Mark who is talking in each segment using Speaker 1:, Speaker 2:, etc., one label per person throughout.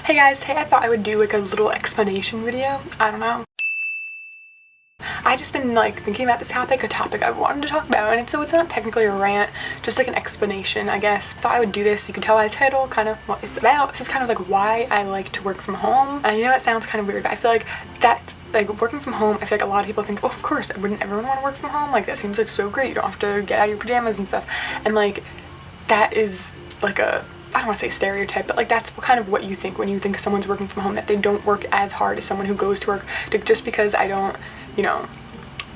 Speaker 1: Hey guys, today I thought I would do like a little explanation video. I don't know. I just been like thinking about this topic, a topic I've wanted to talk about, and so it's not technically a rant, just like an explanation, I guess. Thought I would do this. You can tell by the title kind of what it's about. This is kind of like why I like to work from home. And you know, it sounds kind of weird, but I feel like that working from home, I feel like a lot of people think, oh, of course, wouldn't everyone want to work from home? Like, that seems like so great. You don't have to get out of your pajamas and stuff. And like, that is like a, I don't want to say stereotype, but like that's kind of what you think when you think someone's working from home, that they don't work as hard as someone who goes to work. Just because I don't, you know,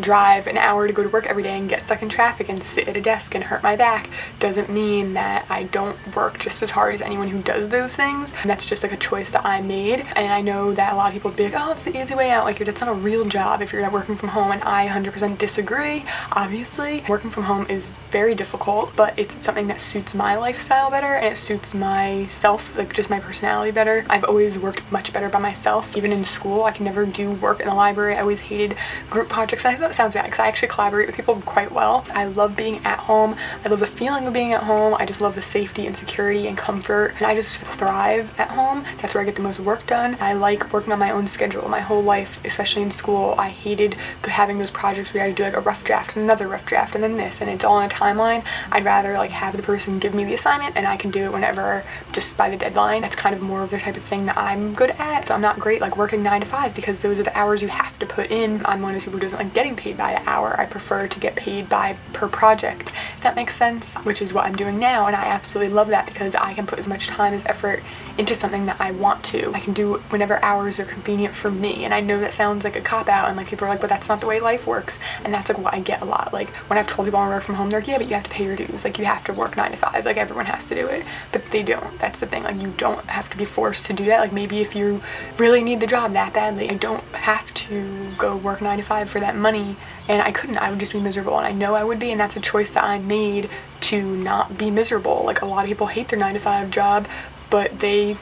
Speaker 1: drive an hour to go to work every day and get stuck in traffic and sit at a desk and hurt my back doesn't mean that I don't work just as hard as anyone who does those things. And that's just like a choice that I made. And I know that a lot of people would be like, oh, it's the easy way out, like that's not a real job if you're not working from home, and I 100% disagree. Obviously working from home is very difficult, but it's something that suits my lifestyle better and it suits myself, like just my personality better. I've always worked much better by myself. Even in school, I can never do work in the library. I always hated group projects. And I know it sounds bad because I actually collaborate with people quite well. I love being at home. I love the feeling of being at home. I just love the safety and security and comfort, and I just thrive at home. That's where I get the most work done. I like working on my own schedule. My whole life, especially in school, I hated having those projects where you had to do like a rough draft and another rough draft and then this, and it's all on a timeline. I'd rather like have the person give me the assignment and I can do it whenever, just by the deadline. That's kind of more of the type of thing that I'm good at. So I'm not great like working 9 to 5 because those are the hours you have to put in. I'm one of those people who doesn't like getting paid by the hour. I prefer to get paid by per project, if that makes sense, which is what I'm doing now, and I absolutely love that because I can put as much time as effort into something that I want to. I can do whenever hours are convenient for me, and I know that sounds like a cop-out, and like people are like, but that's not the way life works, and that's like what I get a lot. Like when I've told people I work from home, they're like, yeah, but you have to pay your dues, like you have to work 9 to 5, like everyone has to do it, but they don't. That's the thing, like you don't have to be forced to do that. Like maybe if you really need the job that badly, I don't have to go work 9 to 5 for that money, and I couldn't. I would just be miserable, and I know I would be, and that's a choice that I made to not be miserable. Like a lot of people hate their 9 to 5 job, but they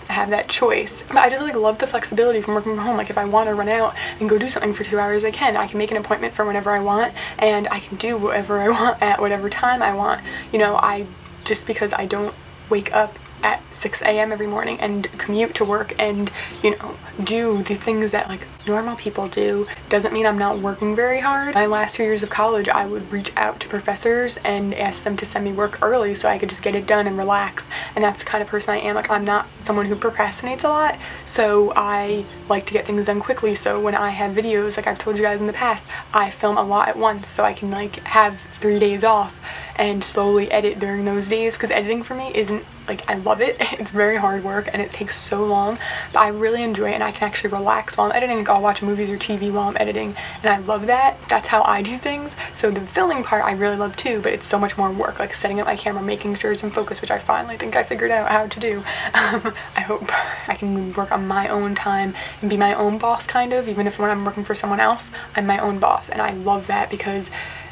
Speaker 1: have that choice. But I just like love the flexibility from working from home. Like if I want to run out and go do something for 2 hours, I can. I can make an appointment for whenever I want, and I can do whatever I want at whatever time I want. You know, just because I don't wake up at 6 a.m. every morning and commute to work and, you know, do the things that like normal people do doesn't mean I'm not working very hard. My last 2 years of college, I would reach out to professors and ask them to send me work early so I could just get it done and relax, and that's the kind of person I am. Like I'm not someone who procrastinates a lot, so I like to get things done quickly. So when I have videos, like I've told you guys in the past, I film a lot at once so I can like have 3 days off and slowly edit during those days, because editing for me isn't like, I love it. It's very hard work and it takes so long, but I really enjoy it, and I can actually relax while I'm editing. Like I'll watch movies or TV while I'm editing, and I love that. That's how I do things. So the filming part I really love too, but it's so much more work, like setting up my camera, making sure it's in focus, which I finally think I figured out how to do. I hope I can work on my own time and be my own boss, kind of, even if when I'm working for someone else, I'm my own boss, and I love that because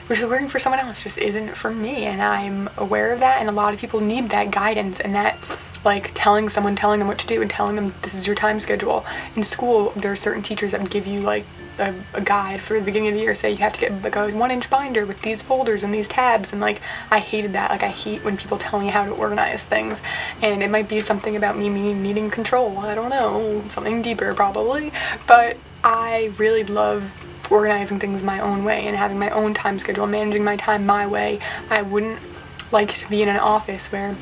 Speaker 1: working for someone else just isn't for me, and I'm aware of that, and a lot of people need that guidance and that like telling them what to do and telling them this is your time schedule. In school, there are certain teachers that give you like a guide for the beginning of the year, say you have to get like a 1-inch binder with these folders and these tabs, and like I hated that. Like I hate when people tell me how to organize things, and it might be something about me needing control, I don't know, something deeper probably, but I really love organizing things my own way and having my own time schedule, managing my time my way. I wouldn't like to be in an office where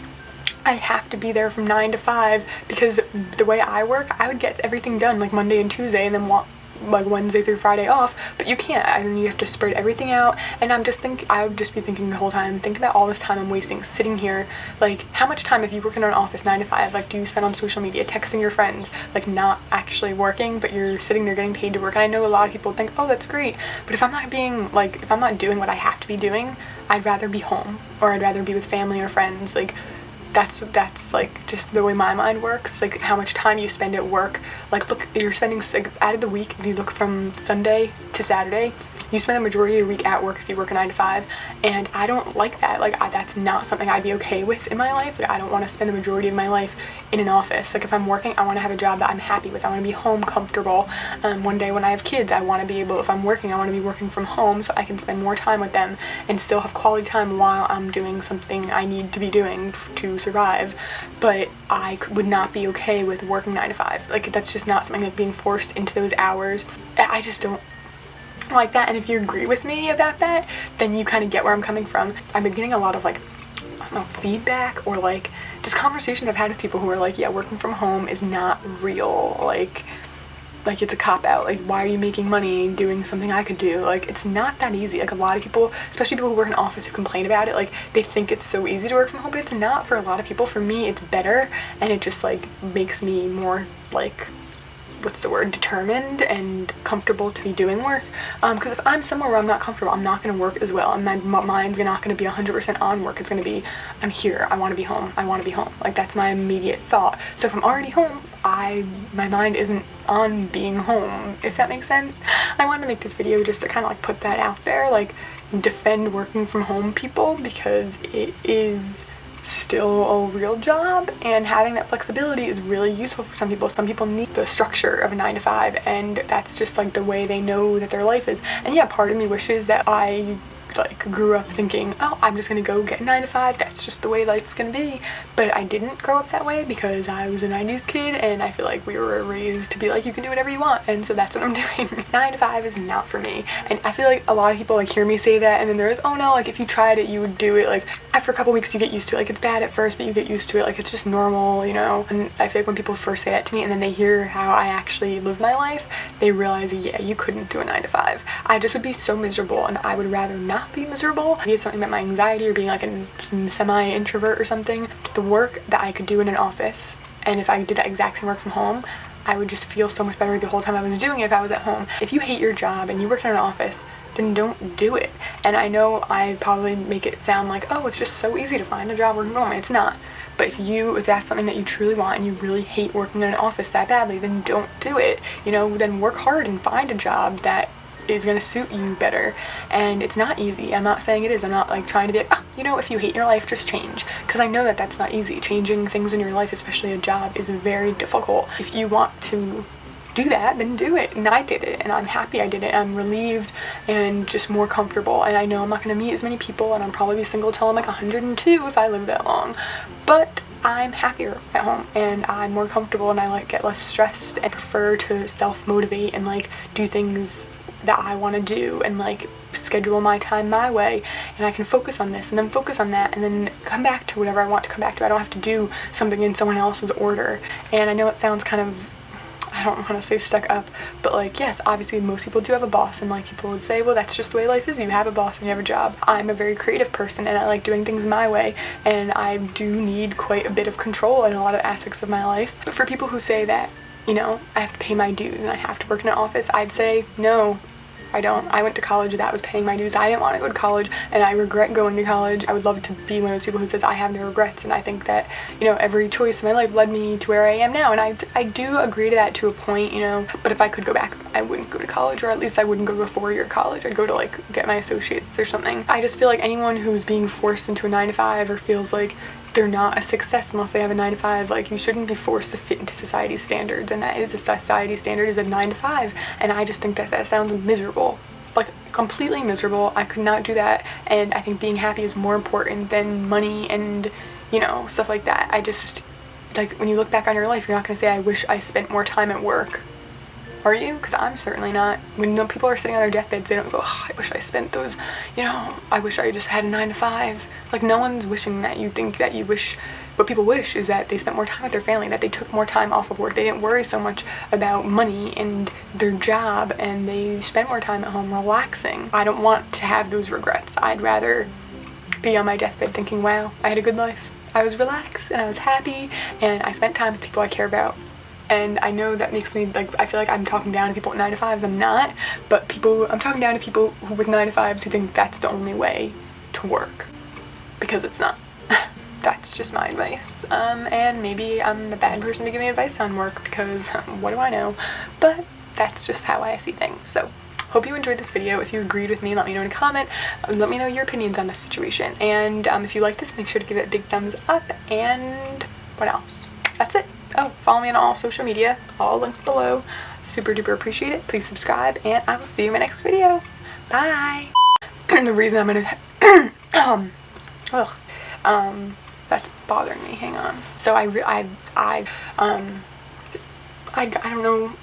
Speaker 1: I have to be there from 9 to 5, because the way I work, I would get everything done like Monday and Tuesday and then like Wednesday through Friday off, but you can't. I mean, you have to spread everything out, and I would just be thinking the whole time, think about all this time I'm wasting sitting here. Like how much time, if you work in an office 9 to 5, like do you spend on social media, texting your friends, like not actually working, but you're sitting there getting paid to work? And I know a lot of people think, oh, that's great, but if I'm not doing what I have to be doing, I'd rather be home, or I'd rather be with family or friends. Like that's like just the way my mind works. Like how much time you spend at work, like look, you're spending like out of the week, if you look from Sunday to Saturday, you spend the majority of your week at work if you work a 9 to 5, and I don't like that. Like, that's not something I'd be okay with in my life. Like, I don't want to spend the majority of my life in an office. Like, if I'm working, I want to have a job that I'm happy with. I want to be home comfortable. One day when I have kids, I want to be able, if I'm working, I want to be working from home so I can spend more time with them and still have quality time while I'm doing something I need to be doing to survive. But I would not be okay with working 9 to 5. Like, that's just not something, like being forced into those hours. I just don't like that. And if you agree with me about that, then you kind of get where I'm coming from. I've been getting a lot of, like, I don't know, feedback or like just conversations I've had with people who are like, yeah, working from home is not real. Like it's a cop-out. Like, why are you making money doing something I could do? Like, it's not that easy. Like, a lot of people, especially people who work in office, who complain about it, like, they think it's so easy to work from home, but it's not for a lot of people. For me, it's better, and it just, like, makes me more, like, what's the word, determined and comfortable to be doing work. Because if I'm somewhere where I'm not comfortable, I'm not going to work as well, and my mind's not going to be 100% on work. It's going to be, I'm here, I want to be home, I want to be home. Like, that's my immediate thought. So if I'm already home, my mind isn't on being home, if that makes sense. I wanted to make this video just to kind of, like, put that out there, like, defend working from home people, because it is still a real job, and having that flexibility is really useful for some people. Some people need the structure of a 9 to 5, and that's just, like, the way they know that their life is. And yeah, part of me wishes that I, like, grew up thinking, oh, I'm just gonna go get a 9 to 5, that's just the way life's gonna be. But I didn't grow up that way because I was a 90s kid, and I feel like we were raised to be like, you can do whatever you want, and so that's what I'm doing. 9 to 5 is not for me. And I feel like a lot of people, like, hear me say that, and then they're like, oh no, like, if you tried it, you would do it. Like, after a couple weeks you get used to it. Like, it's bad at first, but you get used to it. Like, it's just normal, you know. And I feel like when people first say that to me, and then they hear how I actually live my life, they realize, yeah, you couldn't do a 9 to 5. I just would be so miserable, and I would rather not be miserable. Maybe it's something about my anxiety or being, like, a semi-introvert or something. The work that I could do in an office, and if I did that exact same work from home, I would just feel so much better the whole time I was doing it if I was at home. If you hate your job and you work in an office, then don't do it. And I know I probably make it sound like, oh, it's just so easy to find a job working from home. It's not. But if that's something that you truly want and you really hate working in an office that badly, then don't do it. You know, then work hard and find a job that is going to suit you better. And it's not easy. I'm not saying it is. I'm not, like, trying to be like, oh, you know, if you hate your life, just change. Because I know that that's not easy. Changing things in your life, especially a job, is very difficult. If you want to do that, then do it. And I did it, and I'm happy I did it. I'm relieved and just more comfortable. And I know I'm not going to meet as many people, and I'll probably be single till I'm like 102 if I live that long. But I'm happier at home, and I'm more comfortable, and I, like, get less stressed and prefer to self-motivate and, like, do things that I want to do and, like, schedule my time my way, and I can focus on this and then focus on that and then come back to whatever I want to come back to. I don't have to do something in someone else's order. And I know it sounds kind of, I don't want to say stuck up, but, like, yes, obviously most people do have a boss, and, like, people would say, well, that's just the way life is. You have a boss and you have a job. I'm a very creative person, and I like doing things my way, and I do need quite a bit of control in a lot of aspects of my life. But for people who say that, you know, I have to pay my dues and I have to work in an office, I'd say no. I don't. I went to college, that was paying my dues. I didn't want to go to college, and I regret going to college. I would love to be one of those people who says I have no regrets, and I think that, you know, every choice in my life led me to where I am now, and I do agree to that to a point, you know. But if I could go back, I wouldn't go to college, or at least I wouldn't go to a 4-year college. I'd go to, like, get my associates or something. I just feel like anyone who's being forced into a 9 to 5 or feels like they're not a success unless they have a 9 to 5. Like, you shouldn't be forced to fit into society's standards, and that is, a society standard is a 9 to 5, and I just think that that sounds miserable. Like, completely miserable. I could not do that, and I think being happy is more important than money and, you know, stuff like that. I just, like, when you look back on your life, you're not going to say, I wish I spent more time at work. Are you? Because I'm certainly not. When people are sitting on their deathbeds, they don't go, oh, I wish I spent those, you know, I wish I just had a 9 to 5. Like, no one's wishing that. You think that you wish, what people wish is that they spent more time with their family, that they took more time off of work. They didn't worry so much about money and their job, and they spent more time at home relaxing. I don't want to have those regrets. I'd rather be on my deathbed thinking, wow, I had a good life. I was relaxed, and I was happy, and I spent time with people I care about. And I know that makes me, like, I feel like I'm talking down to people with 9 to 5s. I'm not, but I'm talking down to people who with 9 to 5s who think that's the only way to work, because it's not. That's just my advice. And maybe I'm a bad person to give me advice on work, because what do I know? But that's just how I see things. So hope you enjoyed this video. If you agreed with me, let me know in a comment. Let me know your opinions on this situation. And if you like this, make sure to give it a big thumbs up. And what else? That's it. Oh, follow me on all social media, all linked below. Super duper appreciate it. Please subscribe, and I will see you in my next video. Bye. The reason I'm gonna that's bothering me. Hang on. So I don't know